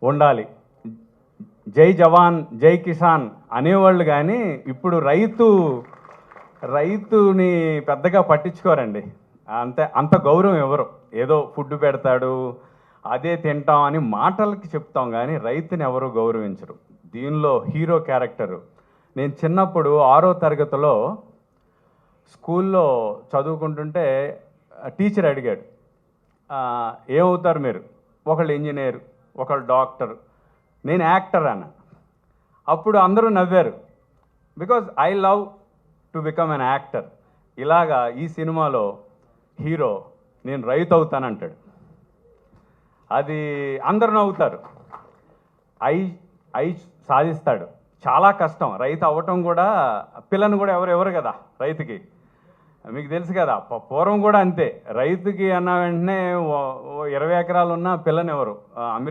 ఉండాలి. జై జవాన్ జై కిసాన్ అనేవాళ్ళు, కానీ ఇప్పుడు రైతుని పెద్దగా పట్టించుకోరండి. అంత గౌరవం ఎవరు. ఏదో ఫుడ్ పెడతాడు, అదే తింటాం అని మాటలకి చెప్తాం, కానీ రైతుని ఎవరు గౌరవించరు. దీనిలో హీరో క్యారెక్టరు, నేను చిన్నప్పుడు 6వ తరగతిలో స్కూల్లో చదువుకుంటుంటే టీచర్ అడిగాడు, ఏమవుతారు మీరు? ఒకళ్ళు ఇంజనీర్, ఒకళ్ళు డాక్టర్, నేను యాక్టర్ అన్న. అప్పుడు అందరూ నవ్వారు, because I love to become an actor. ఇలాగా ఈ సినిమాలో హీరో నేను రైతు అవుతానంటాడు. అది అందరూ నవ్వుతారు. ఐ సాధిస్తాడు. చాలా కష్టం రైతు అవ్వటం కూడా. పిల్లని కూడా ఎవరు కదా రైతుకి, మీకు తెలుసు కదా. పూర్వం కూడా అంతే, రైతుకి అన్న వెంటనే 20 ఎకరాలు ఉన్న పిల్లని ఎవరు. అమెరికా